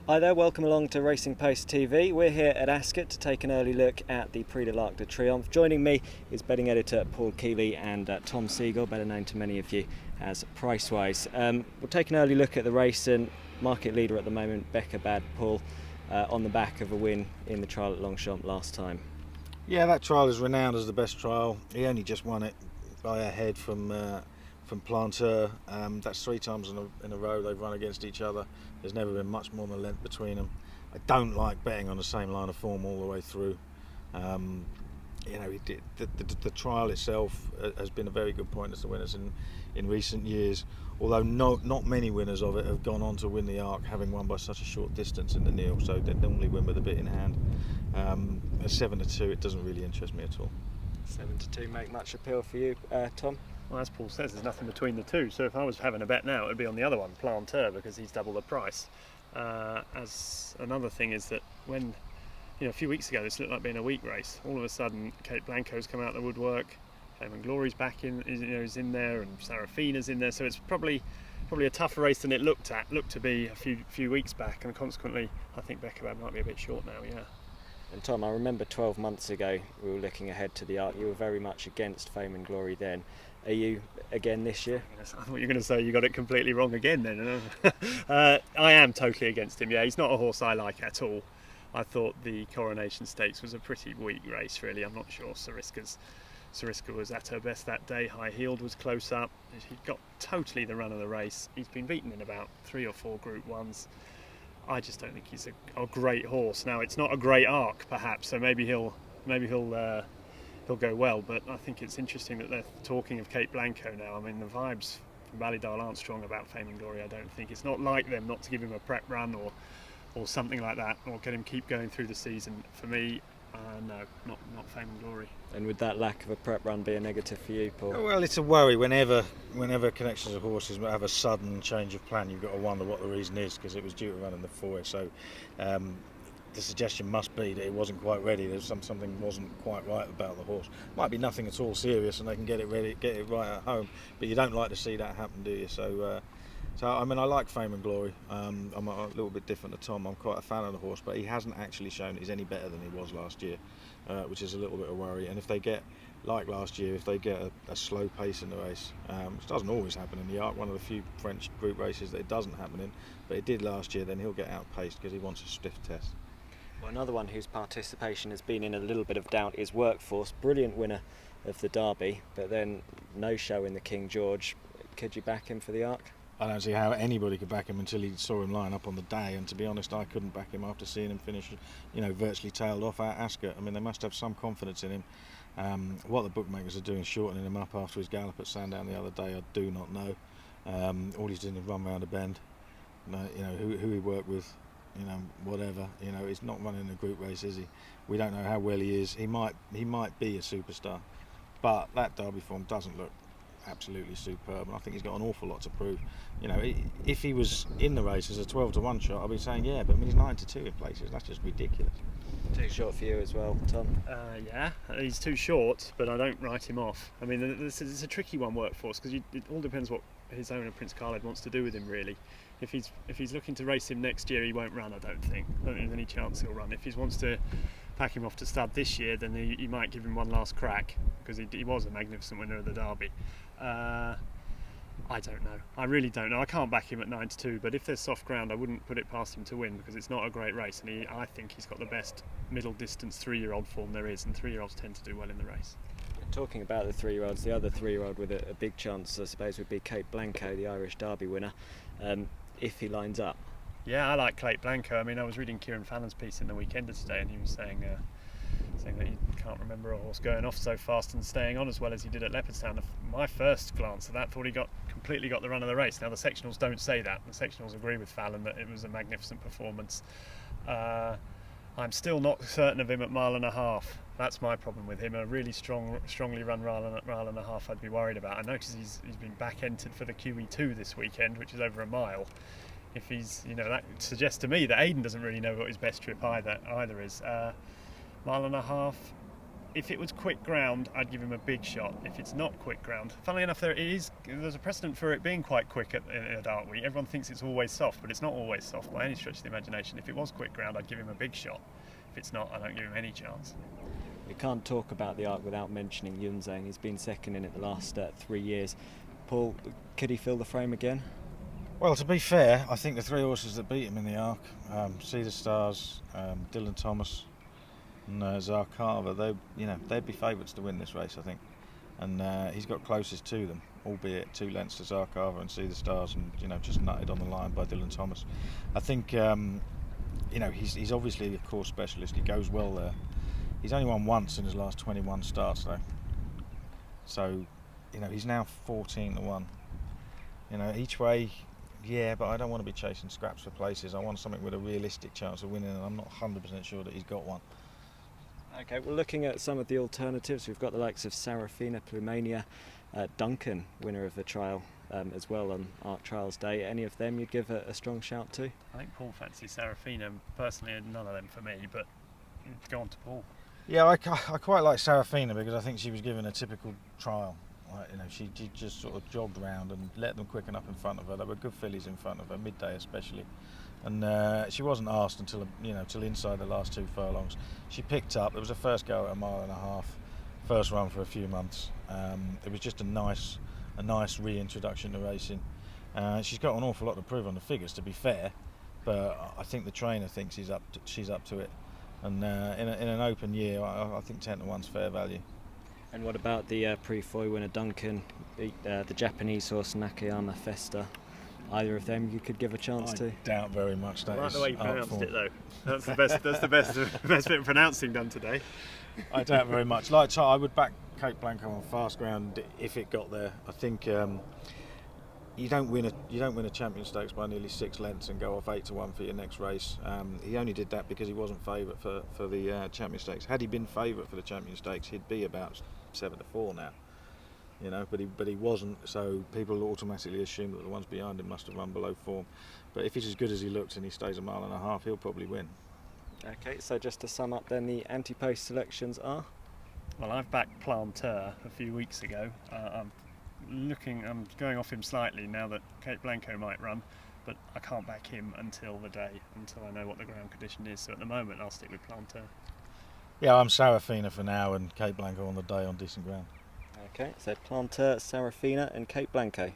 Hi there, welcome along to Racing Post TV. We're here at Ascot to take an early look at the Prix de l'Arc de Triomphe. Joining me is betting editor Paul Keeley and Tom Siegel, better known to many of you as Pricewise. We'll take an early look at the race, and market leader at the moment, Becca Bad Paul, on the back of a win in the trial at Longchamp last time. Yeah, that trial is renowned as the best trial. He only just won it by a head from Planteur. That's 3 times in a row they've run against each other. There's never been much more than a length between them. I don't like betting on the same line of form all the way through. The trial itself has been a very good point as the winners in recent years. Although not many winners of it have gone on to win the Arc, having won by such a short distance in the Neil. So they normally win with a bit in hand. At 7-2, it doesn't really interest me at all. 7-2 make much appeal for you, Tom? Well, as Paul says, there's nothing between the two. So if I was having a bet now, it would be on the other one, Planteur, because he's double the price. As another thing is that when, a few weeks ago this looked like being a weak race, all of a sudden Kate Blanco's come out the woodwork, Fame and Glory's back is in there, and Serafina's in there. So it's probably a tougher race than it looked to be a few weeks back, and consequently I think Becca Bad might be a bit short now. Yeah. And Tom, I remember 12 months ago we were looking ahead to the Arc. You were very much against Fame and Glory then. Are you again this year? I thought you were going to say you got it completely wrong again then. I am totally against him. Yeah, he's not a horse I like at all. I thought the Coronation Stakes was a pretty weak race, really. I'm not sure Sariska was at her best that day. High Heeled was close up. He got totally the run of the race. He's been beaten in about 3 or 4 Group 1s. I just don't think he's a great horse. Now, it's not a great Arc, perhaps, so maybe he'll go well, but I think it's interesting that they're talking of Kate Blanco now. I mean, the vibes from Ballydale aren't strong about Fame and Glory, I don't think. It's not like them not to give him a prep run or something like that, or get him keep going through the season. For me, no, not Fame and Glory. And would that lack of a prep run be a negative for you, Paul? Well, it's a worry whenever connections of horses have a sudden change of plan. You've got to wonder what the reason is, because it was due to run in the foyer. So the suggestion must be that it wasn't quite ready. There's something wasn't quite right about the horse. Might be nothing at all serious, and they can get it ready, get it right at home. But you don't like to see that happen, do you? So I mean, I like Fame and Glory. I'm a little bit different to Tom. I'm quite a fan of the horse, but he hasn't actually shown he's any better than he was last year, which is a little bit of worry. And if they get, like last year, if they get a slow pace in the race, which doesn't always happen in the Arc, one of the few French group races that it doesn't happen in, but it did last year, then he'll get outpaced because he wants a stiff test. Well, another one whose participation has been in a little bit of doubt is Workforce. Brilliant winner of the Derby, but then no show in the King George. Could you back him for the Arc? I don't see how anybody could back him until he saw him line up on the day, and to be honest, I couldn't back him after seeing him finish, virtually tailed off at Ascot. I mean, they must have some confidence in him. What the bookmakers are doing, shortening him up after his gallop at Sandown the other day, I do not know. All he's doing is run round a bend. Who he worked with, whatever. He's not running a group race, is he? We don't know how well he is. He might be a superstar, but that Derby form doesn't look absolutely superb, and I think he's got an awful lot to prove. If he was in the race as a 12-1 shot, I'd be saying yeah, but I mean, he's 9-2 in places. That's just ridiculous. Too short for you as well, Tom? Yeah, he's too short, but I don't write him off. I mean, it's a tricky one, Workforce, because it all depends what his owner, Prince Khaled, wants to do with him, really. If he's looking to race him next year, he won't run, I don't think. I don't think there's any chance he'll run. If he wants to pack him off to stud this year, then he might give him one last crack, because he was a magnificent winner of the Derby. I don't know. I really don't know. I can't back him at 9-2, but if there's soft ground, I wouldn't put it past him to win, because it's not a great race, and I think he's got the best middle distance 3-year-old form there is, and 3-year-olds tend to do well in the race. Talking about the 3-year-olds, the other 3-year-old with a big chance, I suppose, would be Kate Blanco, the Irish Derby winner, if he lines up. Yeah, I like Kate Blanco. I mean, I was reading Kieran Fallon's piece in the Weekender today, and he was saying that he can't remember a horse going off so fast and staying on as well as he did at Leopardstown. My first glance at that, thought he completely got the run of the race. Now, the sectionals don't say that. The sectionals agree with Fallon that it was a magnificent performance. I'm still not certain of him at 1.5 miles. That's my problem with him. A really strongly run mile and a half I'd be worried about. I notice he's been back entered for the QE2 this weekend, which is over a mile. If he's, that suggests to me that Aidan doesn't really know what his best trip either is. 1.5 miles, If it was quick ground, I'd give him a big shot. If it's not quick ground, funnily enough, there's a precedent for it being quite quick in a dark week. Everyone thinks it's always soft, but it's not always soft by any stretch of the imagination. If it was quick ground, I'd give him a big shot. If it's not, I don't give him any chance. You can't talk about the Arc without mentioning Yunzheng. He's been second in it the last 3 years. Paul, could he fill the frame again? Well, to be fair, I think the 3 horses that beat him in the Arc, See the Stars, Dylan Thomas, and Zarkava, they'd be favourites to win this race, I think. And he's got closest to them, albeit 2 lengths to Zarkava and See the Stars, and just nutted on the line by Dylan Thomas. I think he's obviously a course specialist. He goes well there. He's only won once in his last 21 starts though, so he's now 14-1. Each way. Yeah, but I don't want to be chasing scraps for places. I want something with a realistic chance of winning, and I'm not 100% sure that he's got one. Okay, well, looking at some of the alternatives, we've got the likes of Serafina, Plumania, Duncan, winner of the trial as well on Arc Trials Day. Any of them you'd give a strong shout to? I think Paul fancies Serafina. Personally, none of them for me, but go on to Paul. Yeah, I quite like Serafina because I think she was given a typical trial. She just sort of jogged round and let them quicken up in front of her. There were good fillies in front of her, midday especially, and she wasn't asked until inside the last 2 furlongs. She picked up. It was her first go at 1.5 miles, first run for a few months. It was just a nice reintroduction to racing. She's got an awful lot to prove on the figures, to be fair, but I think the trainer thinks she's up to it. And in an open year, I think 10-1's fair value. And what about the pre-Foy winner Duncan, the Japanese horse Nakayama Festa? Either of them you could give a chance to? I doubt very much that. I like is the way you art pronounced form. it though. That's the best. That's the best bit of pronouncing done today. I doubt very much. Like I would back Cape Blanco on fast ground if it got there. I think you don't win a Champion Stakes by nearly 6 lengths and go off 8-1 for your next race. He only did that because he wasn't favourite for the Champion Stakes. Had he been favourite for the Champion Stakes, he'd be about 7-4 now. But he wasn't, so people automatically assume that the ones behind him must have run below form. But if he's as good as he looks and he stays 1.5 miles, he'll probably win. Okay, so just to sum up then, the Ante-post selections are? Well, I've backed Planteur a few weeks ago. I'm going off him slightly now that Cape Blanco might run, but I can't back him until I know what the ground condition is. So at the moment, I'll stick with Planteur. Yeah, I'm Serafina for now and Cape Blanco on the day on decent ground. Okay, so Planteur, Serafina and Cape Blanco.